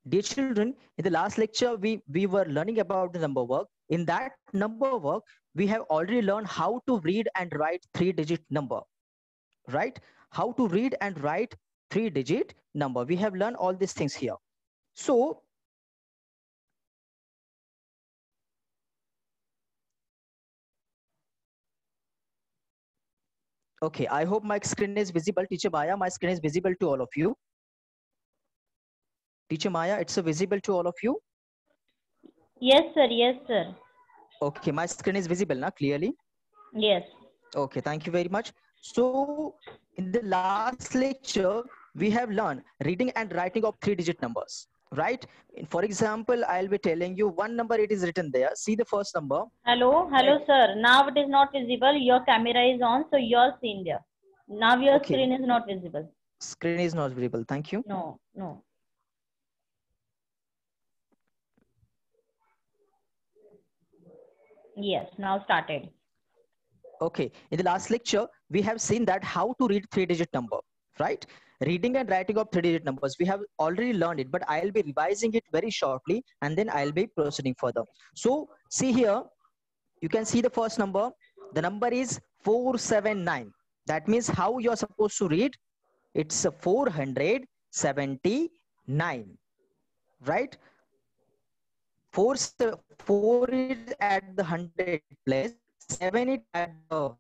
Dear children, in the last lecture, we were learning about the number work. In that number work, we have already learned how to read and write three-digit number, right? How to read and write three-digit number. We have learned all these things here. So, okay, I hope my screen is visible. Teacher Maya, my screen is visible to all of you. Teacher Maya, it's visible to all of you? Yes, sir. Yes, sir. Okay, my screen is visible now clearly? Yes. Okay, thank you very much. So, in the last lecture, we have learned reading and writing of three-digit numbers, right? For example, I'll be telling you one number, it is written there. See the first number. Hello, That, hello, sir. Now it is not visible. Your camera is on, so you're seen there. Now your okay, screen is not visible. screen is not visible. Thank you. No, no. Yes, now started. Okay, in the last lecture, we have seen that how to read three-digit number, right? Reading and writing of three-digit numbers, we have already learned it, but I'll be revising it very shortly, and then I'll be proceeding further. So, see here, you can see the first number. The number is 479. That means how you're supposed to read? It's a 479, right? 4 is at the 100 place, 7 is at the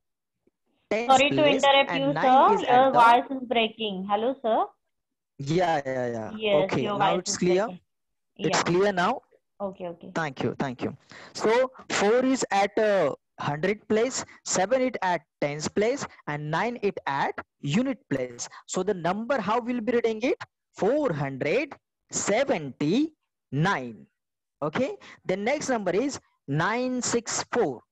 tens Sorry to place, interrupt and you, 9 sir. is Your at the, voice is breaking. Hello, sir. yeah. Yes, Okay, your now voice it's is clear. breaking. It's Yeah. clear now. Okay, okay. Thank you. So 4 is at 100 place, 7 it at tens place, and 9 it at unit place. So the number, how we'll be reading it? 479. Okay. The next number is 964.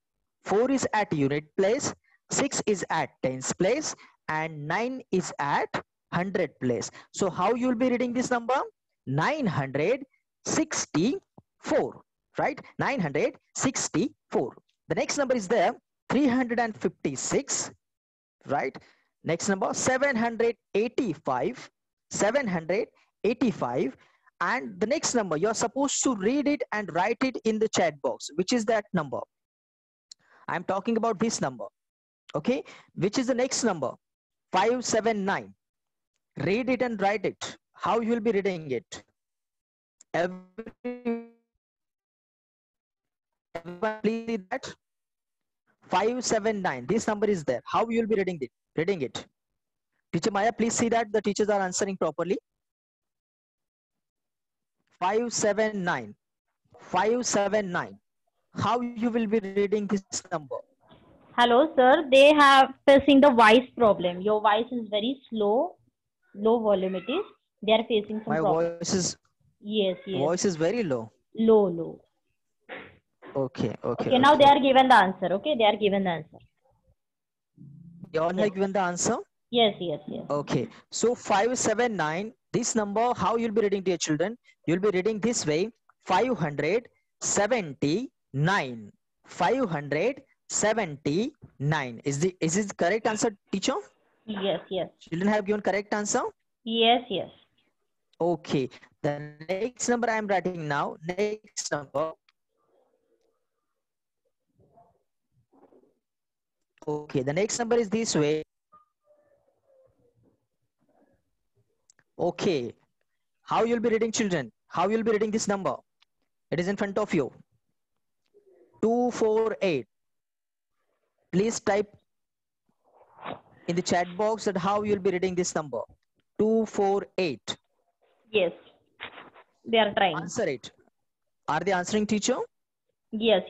4 is at unit place, 6 is at tens place, and 9 is at 100 place. So how you'll be reading this number? 964, right? 964. The next number is there, 356, right? Next number, 785, 785. And the next number, you're supposed to read it and write it in the chat box. Which is that number? I'm talking about this number, okay? Which is the next number? 579. Read it and write it. How you will be reading it? Everyone please see that. 579. This number is there. How you will be reading it? Teacher Maya, please see that the teachers are answering properly. 579. 579. How you will be reading this number? Hello, sir. They have facing the voice problem. Your voice is very slow, low volume it is. They are facing some My problem. Yes, yes. voice is very low. Low, low. Okay. Okay, now they are given the answer. Okay, they are given the answer. They all Yes. have given the answer. Yes. Okay, so 579, this number, how you'll be reading, dear children? You'll be reading this way: 579. 579. Is this the correct answer, teacher? Yes. Children have given correct answer? Yes. Okay, the next number I am writing now, next number. Okay, the next number is this way. Okay, how you'll be reading, children? How you'll be reading this number? It is in front of you. 248. Please type in the chat box that how you'll be reading this number. 248. Yes. They are trying. Answer it. Are they answering, teacher? Yes.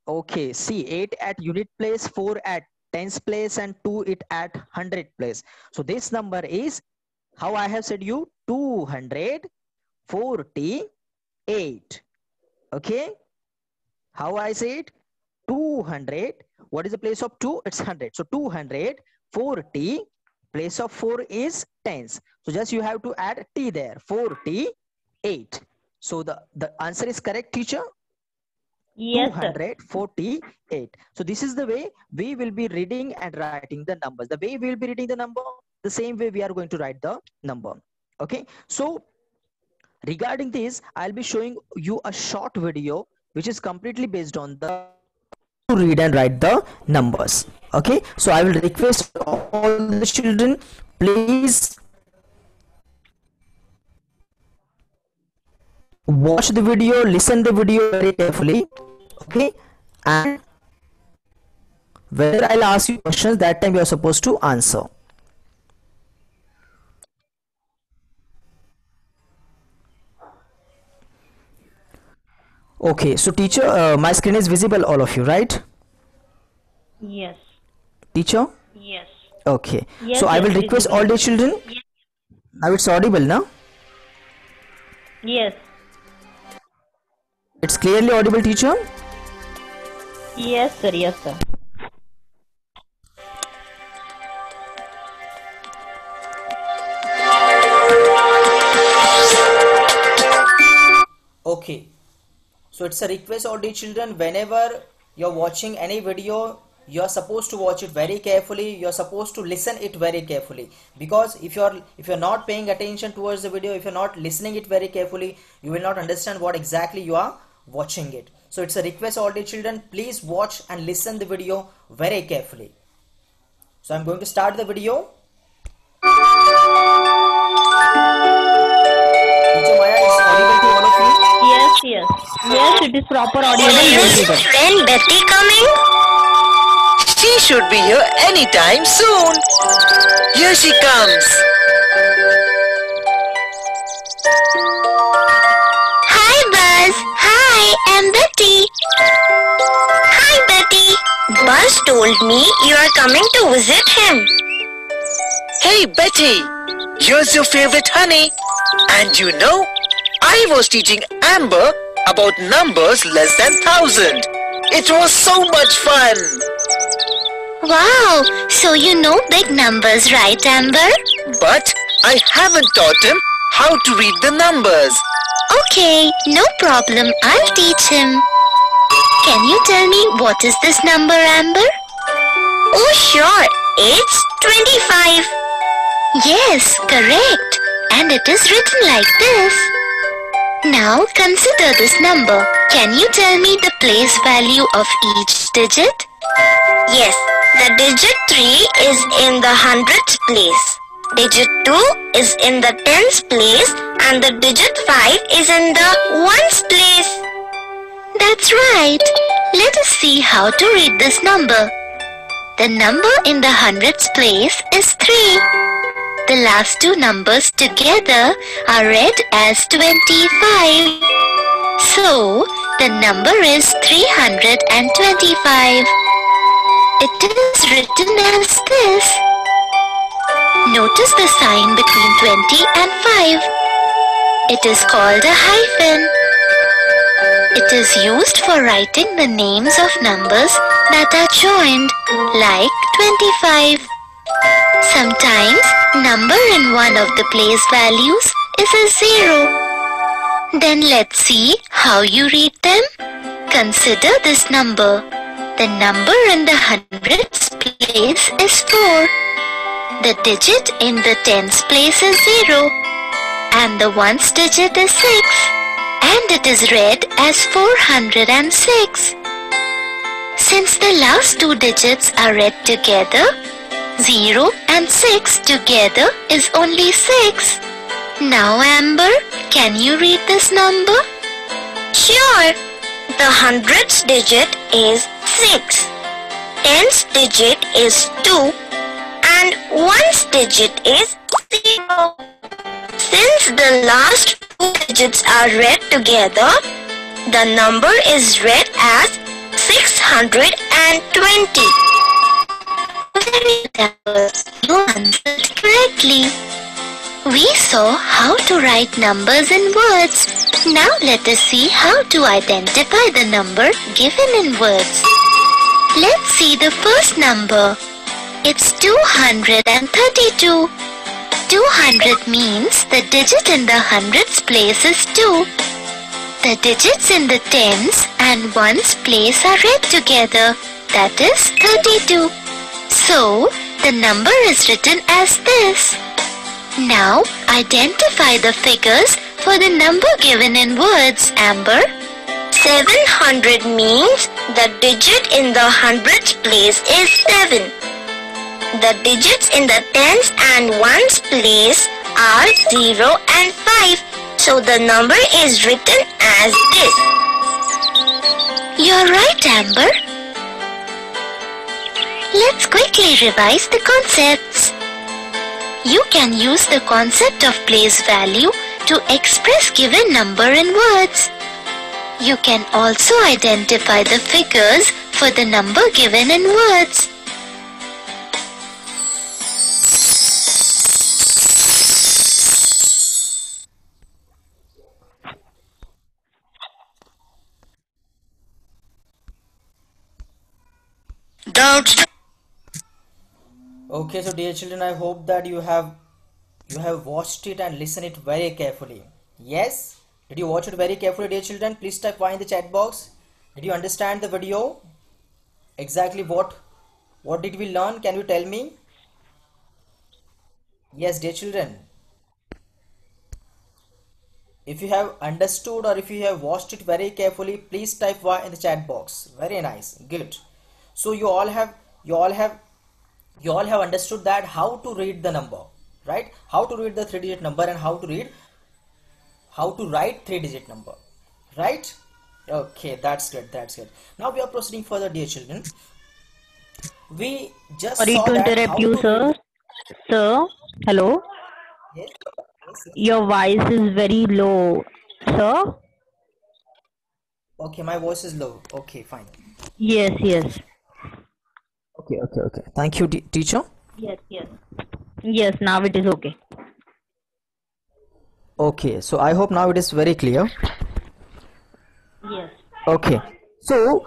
Okay, see, 8 at unit place, 4 at tens place, and 2 it at 100 place. So this number is, how I have said you, 248. Okay, how I say it? 200. What is the place of 2? It's 100. So 240. Place of 4 is tens. So just you have to add t there. 48. So the answer is correct, teacher? Yes, sir. 248. So this is the way we will be reading and writing the numbers. The way we will be reading the number, the same way we are going to write the number. Okay. So Regarding this, I'll be showing you a short video which is completely based on the to read and write the numbers. Okay, so I will request all the children, please watch the video, listen the video very carefully. Okay, and whether I'll ask you questions, that time you are supposed to answer. Okay, so teacher, my screen is visible, all of you, right? Yes. Teacher? Yes. Okay. Yes, So I will yes, request visible. all the children. Now it's audible now? Yes. It's clearly audible, teacher? Yes, sir. Yes, sir. Okay. So it's a request all the children, whenever you're watching any video, you're supposed to watch it very carefully. You're supposed to listen it very carefully, because if you're not paying attention towards the video, if you're not listening it very carefully, you will not understand what exactly you are watching it. So it's a request all the children, please watch and listen the video very carefully. So I'm going to start the video. Teacher Maya, is audible to all of you? Yes, yes. Yes, it is proper audible and visible. Friend Betty coming? She should be here anytime soon. Here she comes. Hi Buzz. Hi, I'm Betty. Hi Betty. Buzz told me you are coming to visit him. Hey Betty, here's your favorite honey. And you know, I was teaching Amber about numbers less than 1,000. It was so much fun. Wow, so you know big numbers, right, Amber? But I haven't taught him how to read the numbers. Okay, no problem. I'll teach him. Can you tell me what is this number, Amber? Oh, sure. It's 25. Yes, correct. And it is written like this. Now consider this number. Can you tell me the place value of each digit? Yes, the digit 3 is in the hundredths place. Digit 2 is in the tens place and the digit 5 is in the ones place. That's right. Let us see how to read this number. The number in the hundredths place is 3. The last two numbers together are read as 25. So, the number is 325. It is written as this. Notice the sign between 20 and 5. It is called a hyphen. It is used for writing the names of numbers that are joined, like 25. Sometimes, number in one of the place values is a 0. Then let's see how you read them. Consider this number. The number in the hundredths place is 4. The digit in the tens place is 0. And the ones digit is 6. And it is read as 406. Since the last two digits are read together, 0 and 6 together is only 6. Now Amber, can you read this number? Sure. The hundredths digit is 6. Tens digit is 2. And ones digit is 0. Since the last two digits are read together, the number is read as 620. Very clever. You answered correctly. We saw how to write numbers in words. Now let us see how to identify the number given in words. Let's see the first number. It's 232. 200 means the digit in the hundredths place is 2. The digits in the tens and ones place are read together. That is 32. So, the number is written as this. Now, identify the figures for the number given in words, Amber? 700 means the digit in the hundreds place is 7. The digits in the tens and ones place are 0 and 5. So the number is written as this. You're right, Amber. Let's quickly revise the concepts. You can use the concept of place value to express given number in words. You can also identify the figures for the number given in words. Doubts? Okay, so dear children, I hope that you have watched it and listened it very carefully. Yes? Did you watch it very carefully, dear children? Please type Y in the chat box. Did you understand the video? Exactly what did we learn? Can you tell me? Yes, dear children. If you have understood or if you have watched it very carefully, please type Y in the chat box. Very nice. Good. So you all have understood that how to read the number, right? How to read the 3-digit number and how to write 3-digit number, right? Okay, that's good. Now we are proceeding further, dear children. We just Sorry saw to that interrupt you, sir. Sir, hello. Yes. Your voice is very low, sir. Okay, my voice is low. Okay, fine. Yes. Okay. Thank you, teacher. Yes, now it is okay. Okay, so I hope now it is very clear. Yes. Okay, so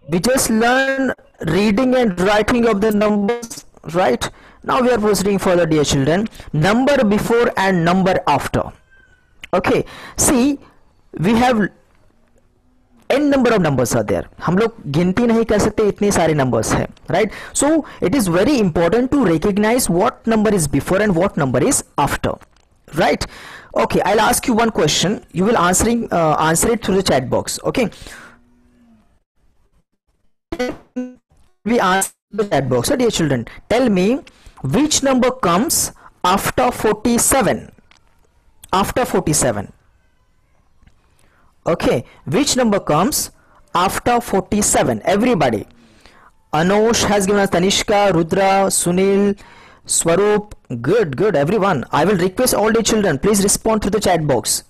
we just learned reading and writing of the numbers, right? Now we are proceeding further, dear children. Number before and number after. Okay, see, we have n number of numbers are there. हम लोग गिनती नहीं कर सकते, इतने सारे numbers हैं, right? So it is very important to recognize what number is before and what number is after, right? Okay, I'll ask you one question. You will answer it through the chat box. Okay. We answer the chat box. So, dear children, tell me which number comes after 47. After 47. Okay, which number comes after 47? Everybody. Anosh has given us Tanishka, Rudra, Sunil, Swaroop. Good, everyone. I will request all the children, please respond to the chat box.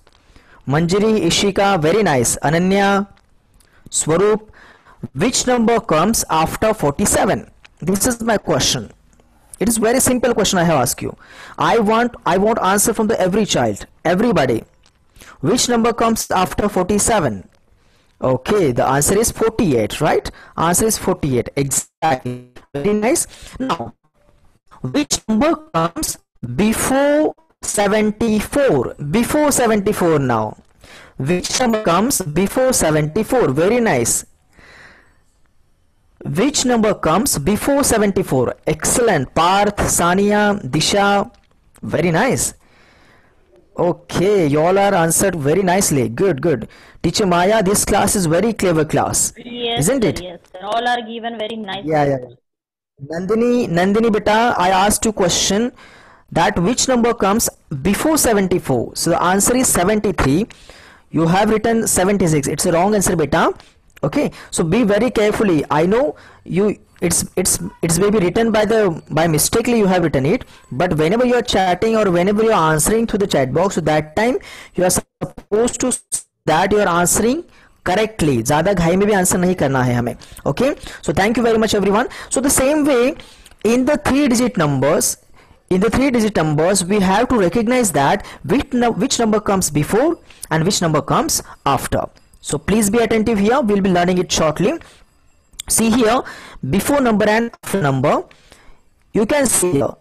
Manjari, Ishika, very nice. Ananya, Swaroop, which number comes after 47? This is my question. It is very simple question I have asked you. I want answer from every child, everybody. Which number comes after 47? Okay, the answer is 48, right? Answer is 48. Exactly. Very nice. Now, which number comes before 74? Before 74 now. Which number comes before 74? Very nice. Which number comes before 74? Excellent. Parth, Sania, Disha. Very nice. Okay, you all are answered very nicely. Good. Teacher Maya, this class is very clever class. Yes, isn't it? Yes, sir. All are given very nice. Yeah. Nandini beta, I asked you question that which number comes before 74. So the answer is 73. You have written 76. It's a wrong answer, beta. Okay, so be very carefully. I know it's maybe written by mistakenly you have written it, but whenever you are chatting or whenever you are answering through the chat box, so that time you are supposed to that you are answering correctly. ज़्यादा घाई में भी answer नहीं करना है हमें. Okay, so thank you very much everyone. So the same way in the 3-digit numbers, we have to recognize that which number comes before and which number comes after. So please be attentive here. We'll be learning it shortly. See here, before number and after number. You can see here.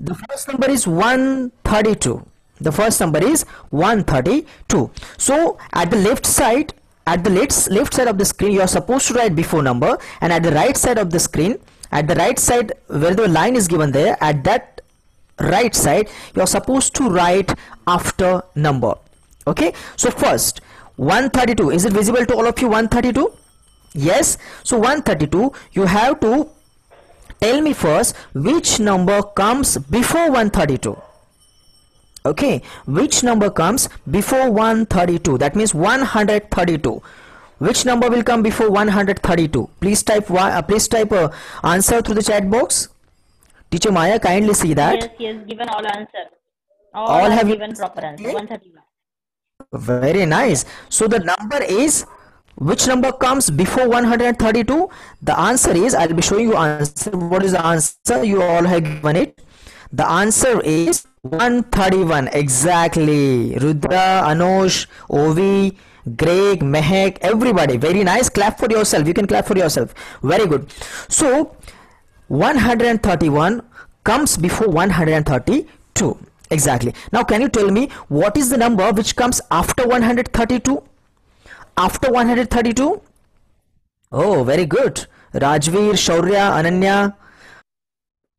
The first number is 132. The first number is 132. So at the left side of the screen, you are supposed to write before number, and at the right side of the screen, at the right side where the line is given there, at that right side, you're supposed to write after number. Okay, so first 132, is it visible to all of you? 132, yes. So 132, you have to tell me first which number comes before 132. Okay, which number comes before 132? That means 132. Which number will come before 132? Please type answer through the chat box. Teacher Maya, kindly see that. Yes, given all answer. All have given proper answer. 131. Very nice. So the number is, which number comes before 132? The answer is, I'll be showing you answer. What is the answer? You all have given it. The answer is 131. Exactly. Rudra, Anush, Ovi, Greg, Mehek, everybody. Very nice. Clap for yourself. You can clap for yourself. Very good. So 131 comes before 132. Exactly. Now can you tell me what is the number which comes after 132? After 132? Oh, very good. Rajveer, Shaurya, Ananya,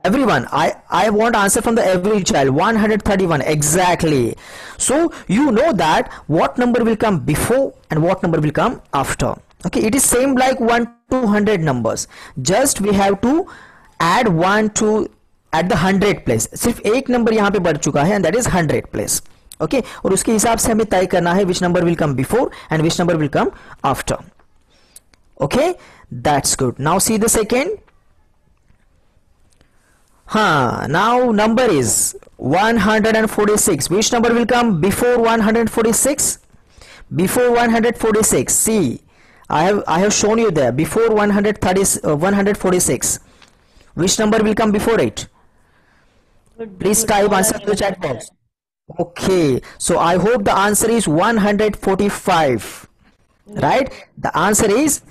everyone. I want answer from the every child. 131. Exactly. So you know that what number will come before and what number will come after. Okay, it is same like 1 to 100 numbers. Just we have to add 1 to at the 100 place. सिर्फ एक number यहाँ पे बढ़ चुका है and that is 100 place. Okay, और उसके हिसाब से हमें तय करना है which number will come before and which number will come after. Okay, that's good. Now see the second. Now number is 146. Which number will come before 146? Before 146. See, I have shown you there before 146. Which number will come before it? Please type answer to the chat box. Okay, so I hope the answer is 145. Right? The answer is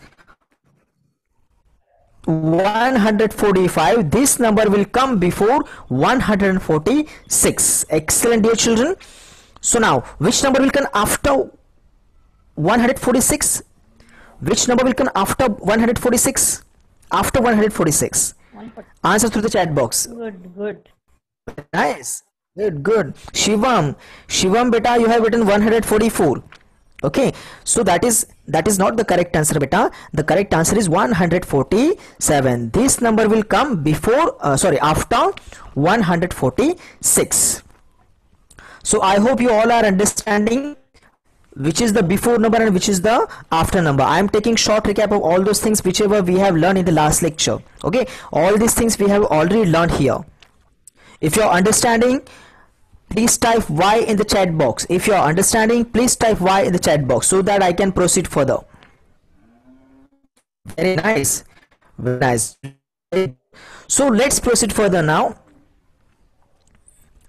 145. This number will come before 146. Excellent, dear children. So now, which number will come after 146? Which number will come after 146? After 146. Answer through the chat box. Good. Nice. Good. Shivam, beta, you have written 144. Okay, so that is not the correct answer, beta. The correct answer is 147. This number will come before after 146. So I hope you all are understanding which is the before number and which is the after number. I am taking short recap of all those things whichever we have learned in the last lecture. Okay, all these things we have already learned here. If you are understanding, please type Y in the chat box. If you are understanding, please type Y in the chat box so that I can proceed further. Very nice. Very nice. So let's proceed further now.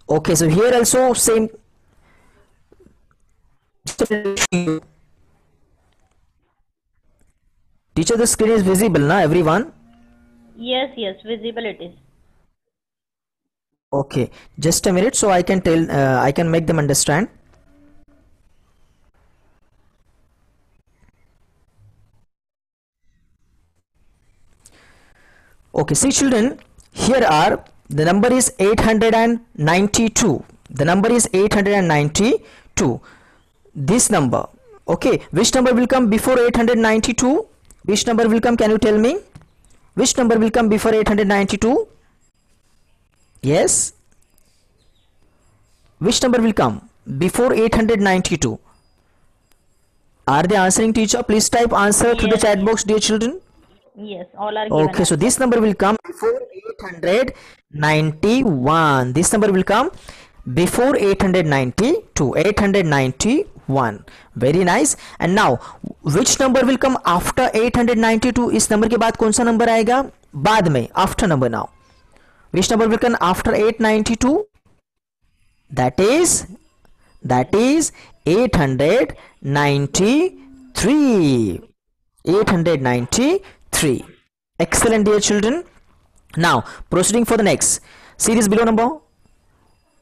Okay, so here also same. Teacher, the screen is visible now, everyone? Yes, visible it is. Okay, just a minute so I can tell, I can make them understand. Okay, see children, here are, the number is 892. The number is 892. This number. Okay, which number will come before 892? Which number will come? Can you tell me? Which number will come before 892? Yes. Which number will come before 892? Are they answering, teacher? Please type answer to the chat box, dear children. Yes, all are given. Okay, so this number will come before 891. This number will come before 892. 891. Very nice. And now, which number will come after 892? इस number के बाद कौन सा number आएगा? बाद में, after number now. Which number will come after 892? That is 893. 893. Excellent, dear children. Now proceeding for the next. See this below number.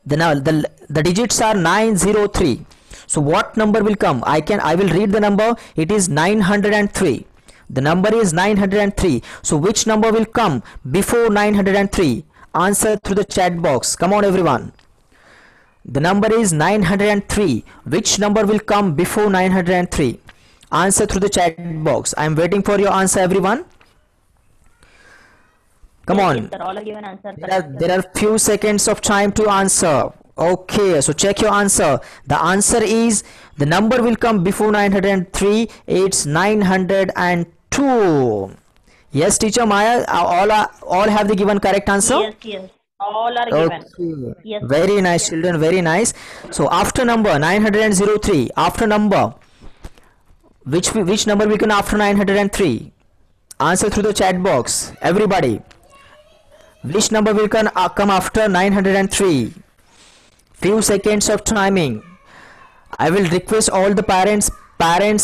The digits are 903. So what number will come? I will read the number. It is 903. The number is 903. So which number will come before 903? answer through the chat box. Come on everyone. The number is 903. Which number will come before 903? Answer through the chat box. I am waiting for your answer, everyone. Come on. Yes, sir, all are given answer. There are few seconds of time to answer. Okay, so check your answer. The answer is, the number will come before 903. It's 902. Yes, teacher Maya, all have the given correct answer? Yes, yes. All are given. Okay. Yes. Very nice, children. Very nice. So after number 903, after number, which number we can after 903? Answer through the chat box. Everybody. Which number will come after 903? Few seconds of timing. I will request all the parents,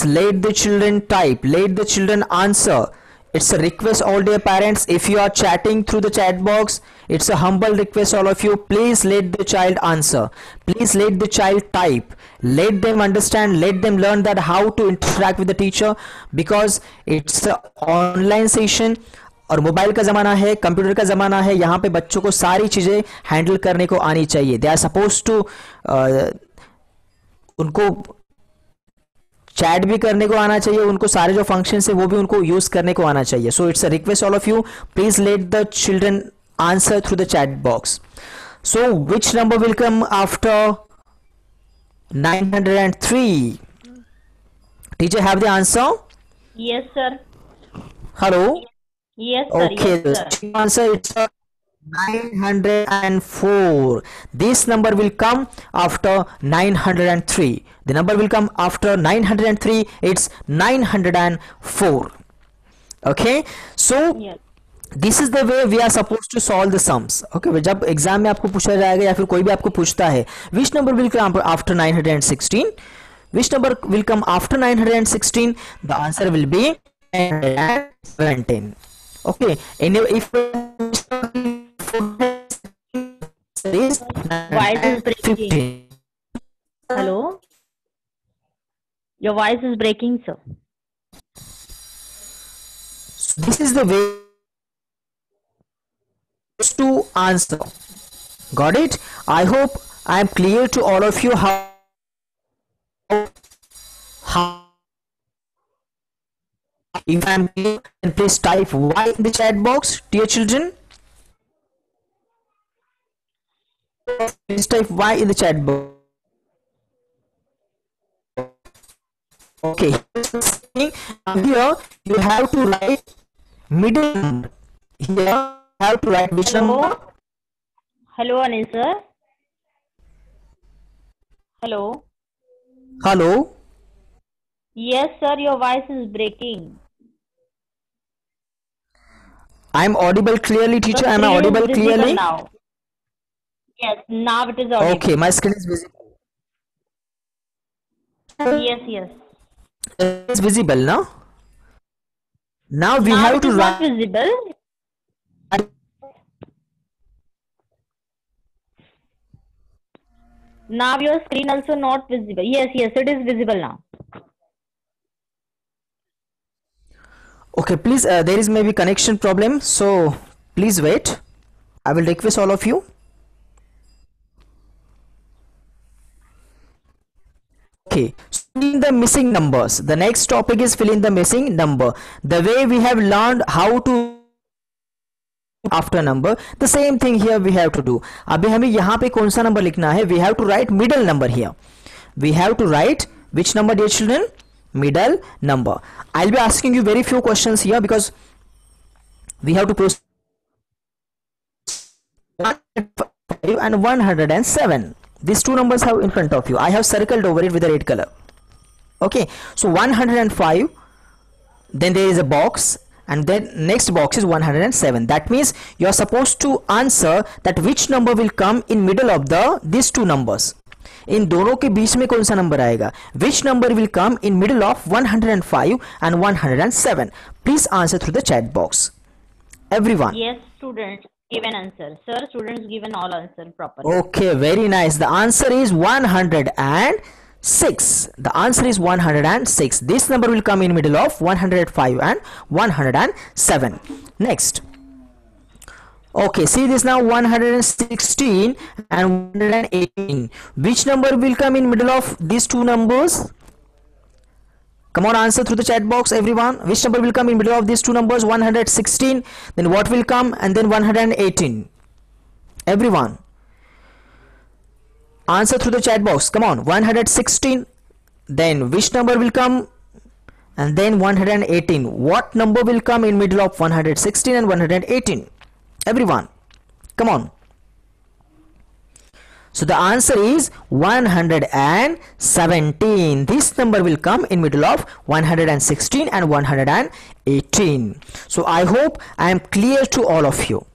let the children type, let the children answer. It's a request, all dear parents. If you are chatting through the chat box, it's a humble request, all of you. Please let the child answer. Please let the child type. Let them understand. Let them learn that how to interact with the teacher, because it's an online session और mobile का ज़माना है, computer का ज़माना है. यहाँ पे बच्चों को सारी चीज़ें हैंडल करने को आनी चाहिए. दे आर सपोज टू, उनको चैट भी करने को आना चाहिए, उनको सारे जो फंक्शंस है वो भी उनको यूज करने को आना चाहिए. So it's a request all of you, please let the children answer through the chat box. So which number will come after 903? Teacher have the answer? Yes, sir. Hello. Yes, sir. Okay, Yes, sir. the answer is 904. This number will come after 903. The number will come after 903. It's 904. Okay, so Yes. this is the way we are supposed to solve the sums. Okay, जब exam में आपको पूछा जाएगा या फिर कोई भी आपको पूछता है which number will come after 916, which number will come after 916, the answer will be 917. Okay, anyway, if Voice is breaking. Hello? Your voice is breaking, sir. This is the way to answer. Got it? I hope I am clear to all of you how if I am clear, then please type Y in the chat box, dear children. Please type Y in the chat box. Okay, here you have to write middle number. Here you have to write which number? Hello, Anil sir. Hello. Hello. Yes, sir. Your voice is breaking. I am audible clearly, teacher. The Am I screen is audible visible clearly? now. Yes, now it is audible. Okay, my screen is visible. Yes, yes. It's visible now. Now we Now have it to is not write. visible. Now your screen also not visible. Yes, yes, it is visible now. Okay, please. There is maybe connection problem, so please wait. I will request all of you. Okay, so fill in the missing numbers. The next topic is fill in the missing number. The way we have learned how to after number, the same thing here we have to do. अभी हमें यहाँ पे कौन सा number लिखना है? We have to write middle number here. We have to write which number, dear children? Middle number. I'll be asking you very few questions here because we have to proceed. 105 and 107. These two numbers have in front of you. I have circled over it with a red color. Okay, so 105, then there is a box, and then next box is 107. That means you are supposed to answer that which number will come in middle of these two numbers. इन दोनों के बीच में कौन सा number आएगा? Which number will come in middle of 105 and 107? Please answer through the chat box. Everyone. Yes, students give an answer. Sir, students given all answer properly. Okay, very nice. The answer is 106. The answer is 106. This number will come in middle of 105 and 107. Next. Okay, see this now, 116 and 118. Which number will come in middle of these two numbers? Come on, answer through the chat box, everyone. Which number will come in middle of these two numbers? 116, then what will come, and then 118. Everyone, answer through the chat box. Come on, 116, then which number will come, and then 118. What number will come in middle of 116 and 118? Everyone, come on. So the answer is 117. This number will come in middle of 116 and 118. So I hope I am clear to all of you.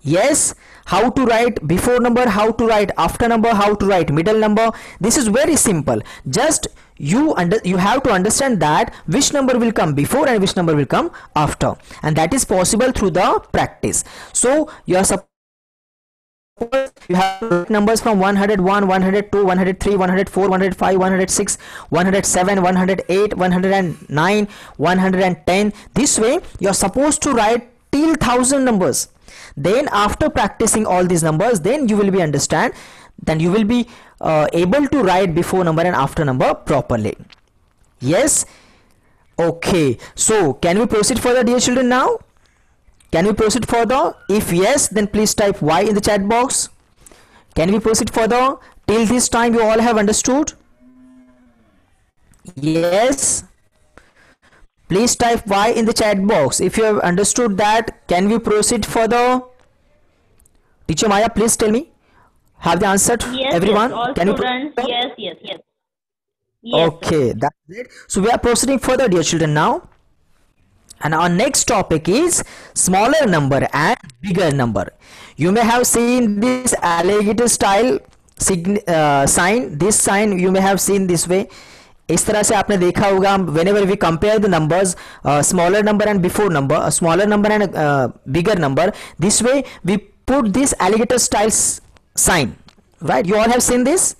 Yes, how to write before number, how to write after number, how to write middle number. This is very simple. Just you have to understand that which number will come before and which number will come after, and that is possible through the practice. So you are supposed, you have numbers from 101, 102, 103, 104, 105, 106, 107, 108, 109, 110. This way you are supposed to write till 1000 numbers. Then after practicing all these numbers, then you will be able to write before number and after number properly. Yes. Okay, so can we proceed further, dear children? Now can we proceed further? If yes, then please type Y in the chat box. Can we proceed further? Till this time you all have understood? Yes, please type Y in the chat box if you have understood that. Can we proceed further? Teacher Maya, please tell me, have they answered? Yes, everyone? Yes, all can students, yes. Yes, okay, that's it. So we are proceeding further, dear children, now. And our next topic is smaller number and bigger number. You may have seen this alligator style sign. This sign you may have seen this way. इस तरह से आपने देखा होगा. Whenever we compare the numbers, smaller number and before number, smaller number and bigger number, this way we put this alligator style sign. Right? You all have seen this.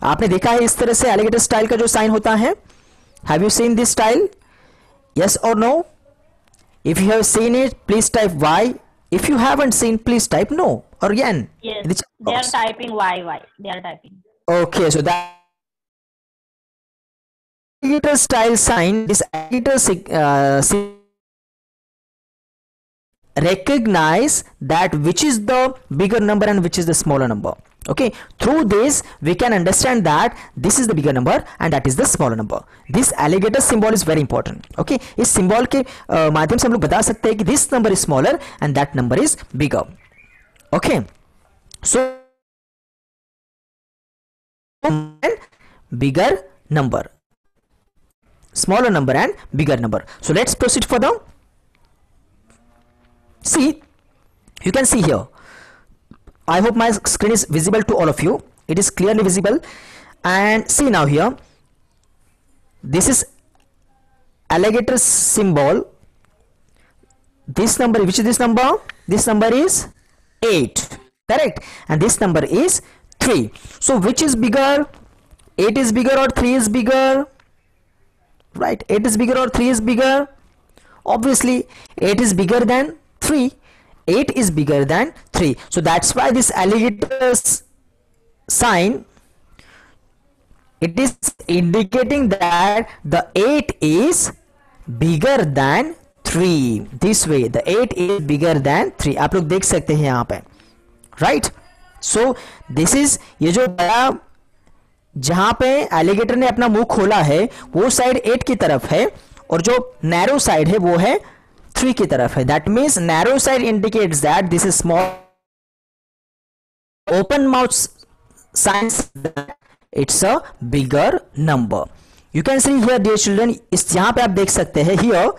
आपने देखा है इस तरह से alligator style का जो sign होता है. Have you seen this style? Yes or no? If you have seen it, please type Y. If you haven't seen, please type no or N. Yes, they are typing Y. They are typing. Okay, so that alligator style sign, this alligator recognize that which is the bigger number and which is the smaller number. Okay, through this we can understand that this is the bigger number and that is the smaller number. This alligator symbol is very important. Okay, इस symbol के माध्यम से हम लोग बता सकते हैं कि this number is smaller and that number is bigger. Okay, so bigger number, smaller number and bigger number. So let's proceed further. See, you can see here. I hope my screen is visible to all of you. It is clearly visible. And see now here, this is alligator symbol. This number, which is this number? This number is 8, correct? And this number is 3. So which is bigger? 8 is bigger or 3 is bigger? Right, 8 is bigger or 3 is bigger? Obviously 8 is bigger than 3. 8 is bigger than 3. So that's why this alligator sign, it is indicating that the 8 is bigger than 3. This way the 8 is bigger than 3. आप लोग देख सकते हैं यहाँ पे, right? So this is, ये जो बड़ा जहाँ पे alligator ने अपना मुंह खोला है वो साइड 8 की तरफ है और जो narrow साइड है वो है 3 की तरफ है. That means narrow side indicates that this is small. Open mouth signs that it's a bigger number. You can see here, dear children, इस यहाँ पे आप देख सकते हैं, here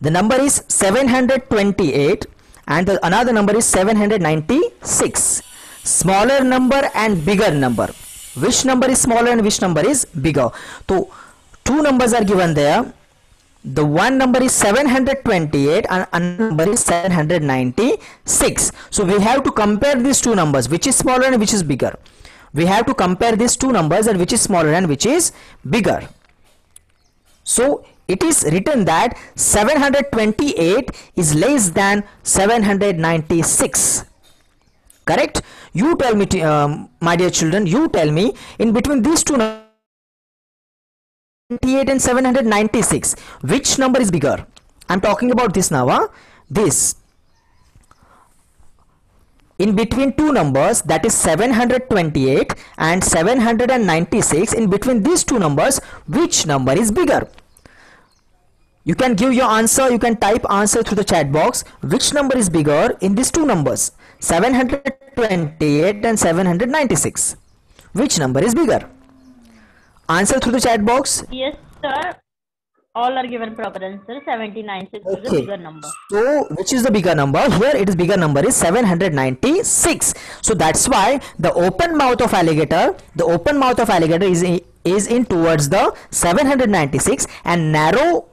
the number is 728 and the another number is 796. Smaller number and bigger number. Which number is smaller and which number is bigger? So two numbers are given there. The one number is 728 and another number is 796. So we have to compare these two numbers, which is smaller and which is bigger. We have to compare these two numbers and which is smaller and which is bigger. So it is written that 728 is less than 796. Correct? You tell me, my dear children, you tell me, in between these two numbers, 28 and 796, which number is bigger? I'm talking about this now. This. In between two numbers, that is 728 and 796, in between these two numbers, which number is bigger? You can give your answer, you can type answer through the chat box. Which number is bigger in these two numbers, 728 and 796? Which number is bigger? Answer through the chat box. Yes, sir. All are given proper answer. 796 is the bigger number. So, which is the bigger number? Here it is bigger number is 796. So that's why the open mouth of alligator, is in towards the 796, and narrow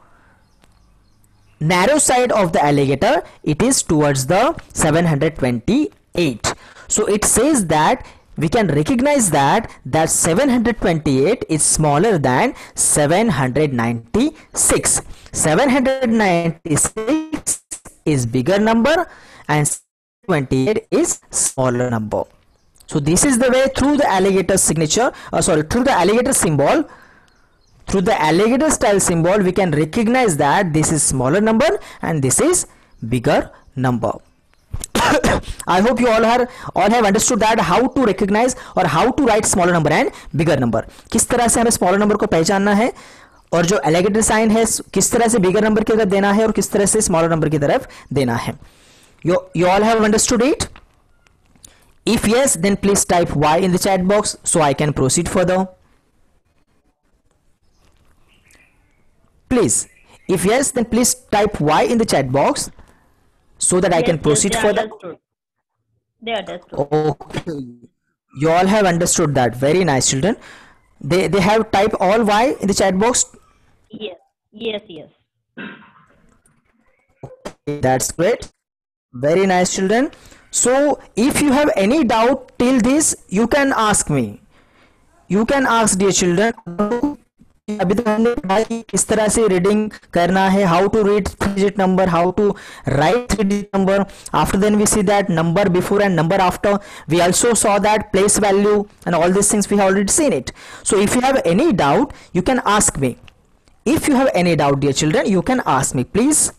side of the alligator, it is towards the 728. So it says that we can recognize that 728 is smaller than 796. 796 is bigger number and 728 is smaller number. So this is the way through the alligator signature, through the alligator symbol, through the alligator style symbol, we can recognize that this is smaller number and this is bigger number. I hope you all have understood that how to recognize or how to write smaller number and bigger number. किस तरह से हमें smaller number को पहचानना है और जो alligator sign है किस तरह से bigger number की तरफ देना है और किस तरह से smaller number की तरफ देना है. You all have understood it? If yes, then please type Y in the chat box so I can proceed further. Please, if yes, then please type Y in the chat box so that I can proceed further. Understood. They understood. Okay, you all have understood that. Very nice, children. They have typed all Y in the chat box. Yes. That's great. Very nice, children. So if you have any doubt till this, you can ask me. You can ask, dear children. अभी तक हमने पढ़ा कि किस तरह से reading करना है, how to read 3-digit number, how to write 3-digit number. After then we see that number before and number after. We also saw that place value and all these things we have already seen it. So if you have any doubt, you can ask me. If you have any doubt, dear children, you can ask me, please.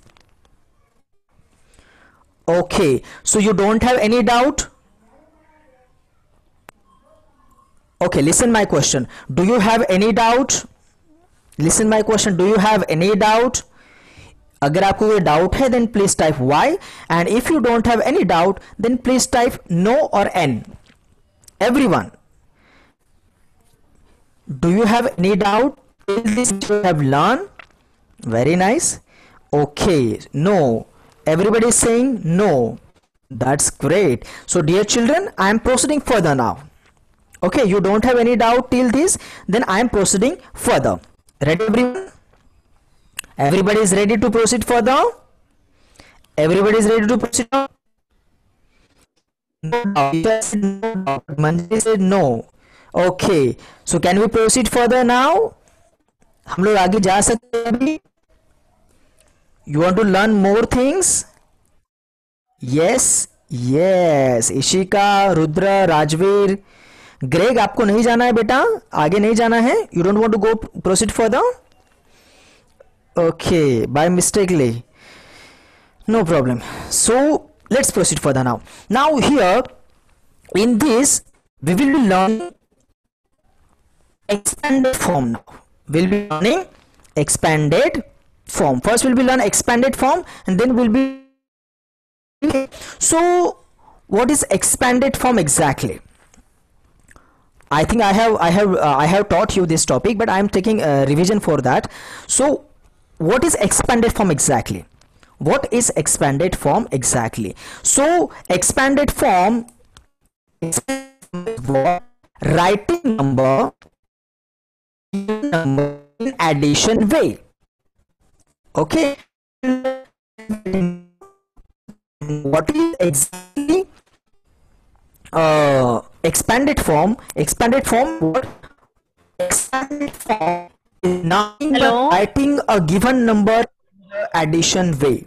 Okay, so you don't have any doubt? Okay, listen my question. Do you have any doubt? Listen my question. Do you have any doubt? अगर आपको कोई doubt है then please type Y, and if you don't have any doubt then please type no or N. Everyone, do you have any doubt? Till this you have learned? Very nice. Okay, no. Everybody is saying no. That's great. So dear children, I am proceeding further now. Okay, you don't have any doubt till this, then I am proceeding further. Ready, everyone? Everybody is ready to proceed further? Everybody is ready to proceed now? No doubt. Manjari said no. Okay, so can we proceed further now? हम लोग आगे जा सकते हैं अभी? You want to learn more things? Yes, yes. Ishika, Rudra, Rajveer, Greg, आपको नहीं जाना है बेटा, आगे नहीं जाना है. You don't want to go proceed further? Okay, by mistakenly. No problem. So let's proceed further now. Now here in this we will be learning expanded form now. We'll be learning expanded form. First we'll be learn expanded form and then we'll be. So what is expanded form exactly? I think I have taught you this topic, but I am taking a revision for that. So what is expanded form exactly? What is expanded form exactly? So expanded form is writing number in addition way. Okay, what is exactly expanded form? Expanded form Now Hello? writing a given number addition way.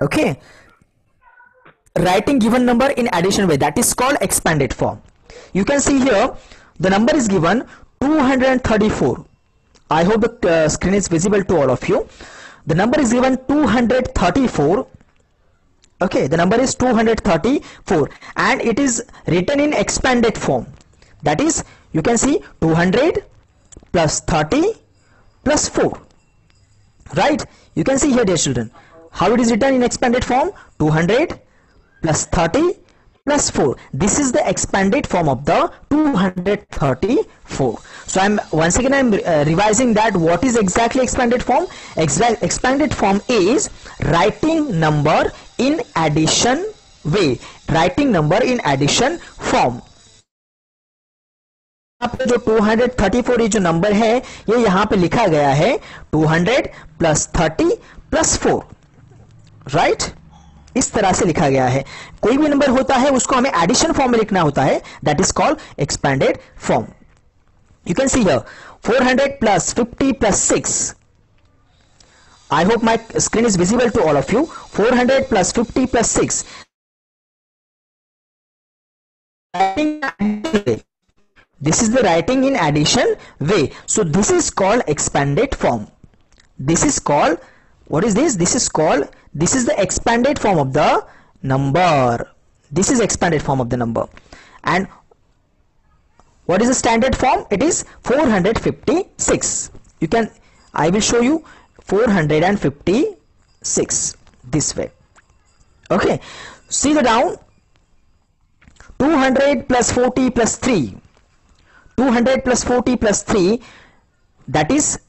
Okay, writing given number in addition way, that is called expanded form. You can see here the number is given 234. I hope the screen is visible to all of you. The number is given 234. Okay, the number is 234 and it is written in expanded form. That is, you can see 200 plus 30 plus 4. Right? You can see here, dear children, how it is written in expanded form. 200 plus 30 plus 4. This is the expanded form of the 234. So I'm revising that. What is exactly expanded form? Expanded form is writing number in addition way. Writing number in addition form. यहाँ पे जो 234 ये जो number है ये यहाँ पे लिखा गया है 200 प्लस 30 प्लस 4. राइट, इस तरह से लिखा गया है. कोई भी नंबर होता है उसको हमें एडिशन फॉर्म में लिखना होता है. That is called expanded form. You can see here 400 plus 50 plus 6. I hope my screen is visible to all of you. 400 plus 50 plus 6. This is the writing in addition way. So this is called expanded form. This is called, what is this? This is called, this is the expanded form of the number. This is expanded form of the number. And what is the standard form? It is 456. You can, I will show you 456 this way. Okay, see the down. 200 plus 40 plus 3. 200 plus 40 plus 3, that is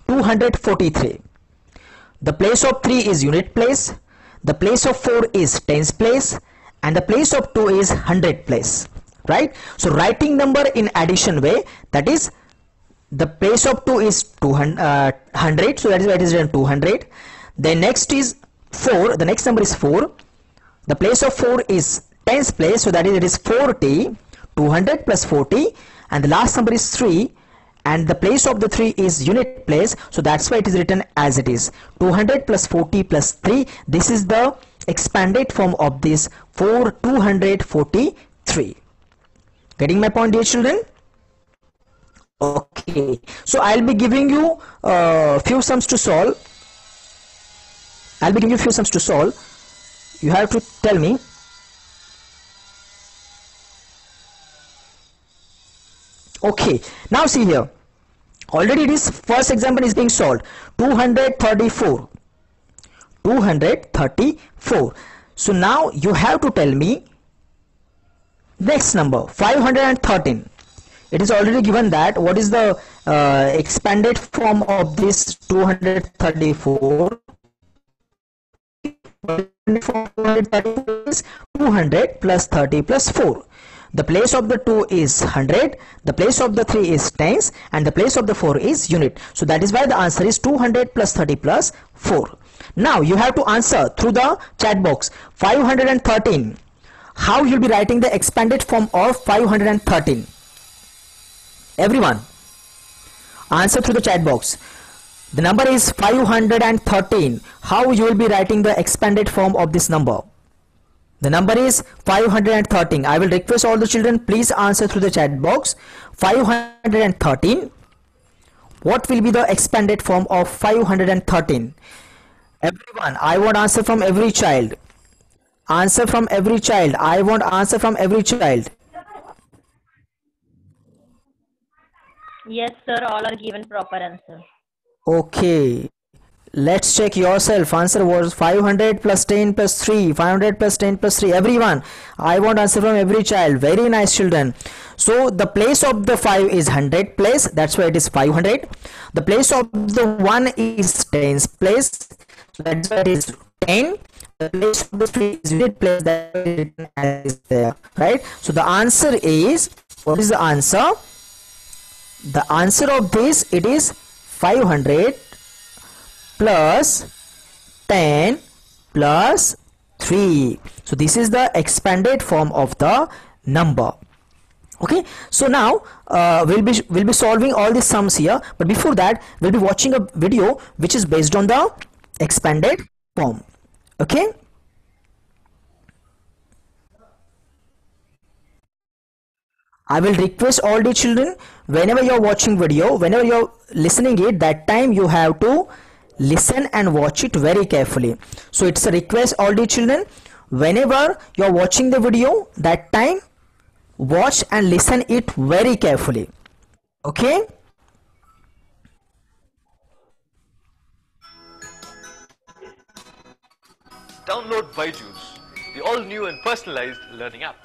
243. The place of 3 is unit place, the place of 4 is tens place, and the place of 2 is hundred place. Right? So writing number in addition way, that is the place of 2 is 100, so that is why it is written 200. Then next is 4, the next number is 4. The place of 4 is tens place, so that is it is 40. 200 plus 40, and the last number is 3, and the place of the 3 is unit place, so that's why it is written as it is 200 plus 40 plus 3. This is the expanded form of this 243. Getting my point, dear children? Okay, so I'll be giving you few sums to solve. You have to tell me. Okay, now see here, already this first example is being solved. 234. So now you have to tell me next number, 513. It is already given that what is the expanded form of this 234. 234 is 200 plus 30 plus 4. The place of the 2 is 100, the place of the 3 is tens, and the place of the 4 is unit. So that is why the answer is 200 plus 30 plus 4. Now you have to answer through the chat box. 513. How you'll be writing the expanded form of 513? Everyone, answer through the chat box. The number is 513. How you will be writing the expanded form of this number? The number is 513. I will request all the children, please answer through the chat box. 513. What will be the expanded form of 513? Everyone, I want answer from every child. Answer from every child. I want answer from every child. Yes, sir. All are given proper answer. Okay. Let's check yourself. Answer was 500 plus 10 plus 3. 500 plus 10 plus 3. Everyone, I want answer from every child. Very nice, children. So the place of the 5 is 100 place. That's why it is 500. The place of the 1 is tens place. So that's why it is 10. The place of the 3 is unit place. That is there. Right? So the answer is, what is the answer? The answer of this, it is 500 plus 10 plus 3. So this is the expanded form of the number. Okay, so now we'll be solving all these sums here, but before that we'll be watching a video which is based on the expanded form. Okay, I will request all the children, whenever you're watching video, whenever you're listening it, that time you have to listen and watch it very carefully. So it's a request all the children, whenever you're watching the video, that time watch and listen it very carefully. Okay, Download Byju's, the all-new and personalized learning app.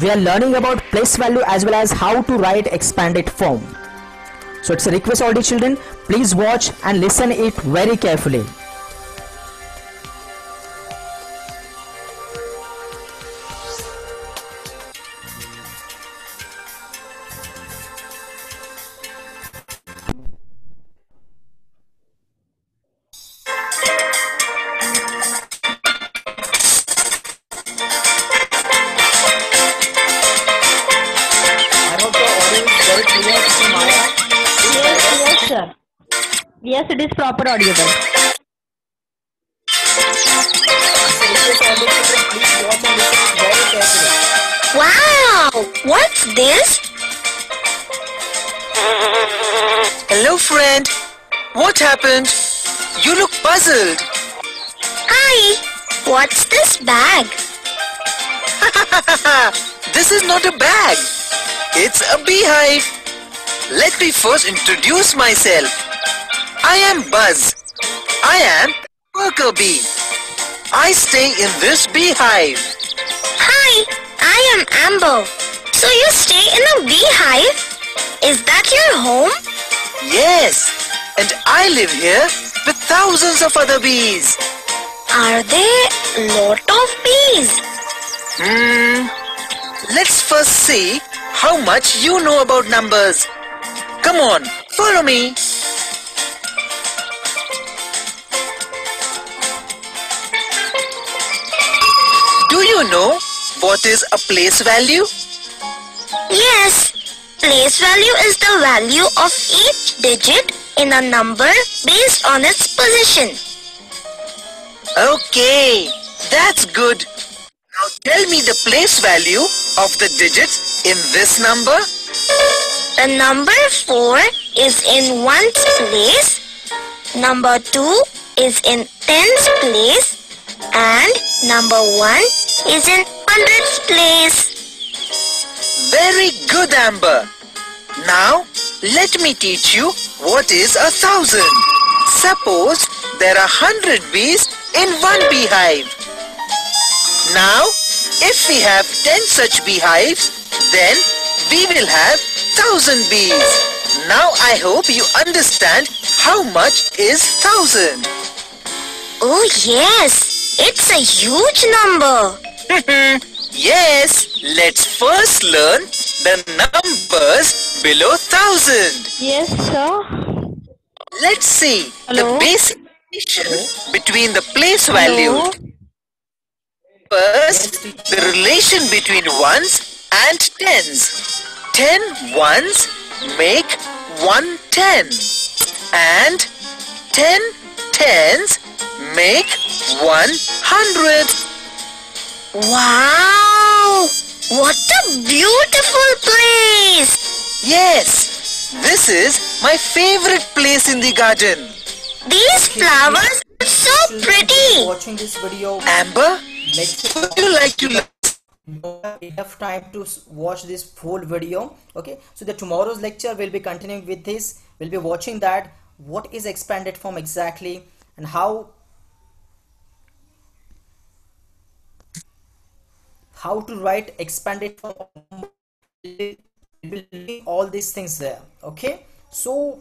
we are learning about place value as well as how to write expanded form. So it's a request all the children, please watch and listen it very carefully. I hope the audio is very clear to Maya. Yes, sir. Yes, it is proper audible. Wow! What's this? Hello, friend. What happened? You look puzzled. Hi! What's this bag? This is not a bag. It's a beehive. Let me first introduce myself. I am Buzz. I am worker bee. I stay in this beehive. Hi! I am Amber. So you stay in a beehive? Is that your home? Yes, and I live here with thousands of other bees. Are there lot of bees? Let's first see how much you know about numbers. Come on, follow me. Do you know what is a place value? Yes. Place value is the value of each digit in a number based on its position. Okay, that's good. Now tell me the place value of the digits in this number. The number 4 is in ones place, number 2 is in tens place, and number 1 is in hundreds place. Very good, Amber. Now, let me teach you what is 1,000. Suppose there are 100 bees in one beehive. Now, if we have 10 such beehives, then we will have 1,000 bees. Now I hope you understand how much is 1,000. Oh yes, it's a huge number. Yes, let's first learn the numbers below 1,000. Yes, sir. Let's see Hello? the basic relation between the place value. Hello? First, the relation between ones and tens. 10 ones make 1 10, and 10 tens make 100. Wow! What a beautiful place! Yes, this is my favorite place in the garden. These flowers are so pretty. Watching this video, Amber, lecture, would you like to learn? don't have enough time to watch this full video. Okay, so the tomorrow's lecture will be continuing with this. We'll be watching that what is expanded form exactly and how to write expanded form. We'll be learning all these things there. Okay, so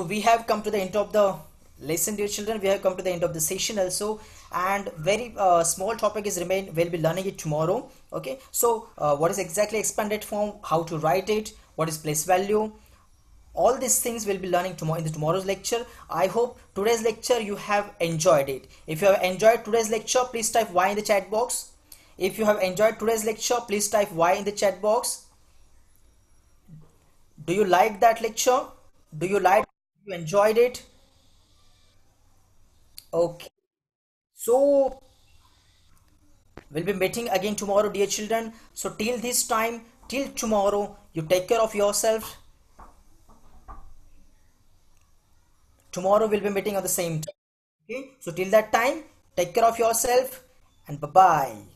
we have come to the end of the lesson, dear children. We have come to the end of the session also, and very small topic is remain. We'll be learning it tomorrow. Okay, so what is exactly expanded form, how to write it, what is place value, all these things we'll be learning tomorrow in the tomorrow's lecture. I hope today's lecture you have enjoyed it. If you have enjoyed today's lecture, please type Y in the chat box. If you have enjoyed today's lecture, please type Y in the chat box. Do you like that lecture? Do you enjoyed it? Okay. So we'll be meeting again tomorrow, dear children. So till this time, till tomorrow, you take care of yourself. Tomorrow we'll be meeting at the same time. Okay. So till that time, take care of yourself and bye-bye.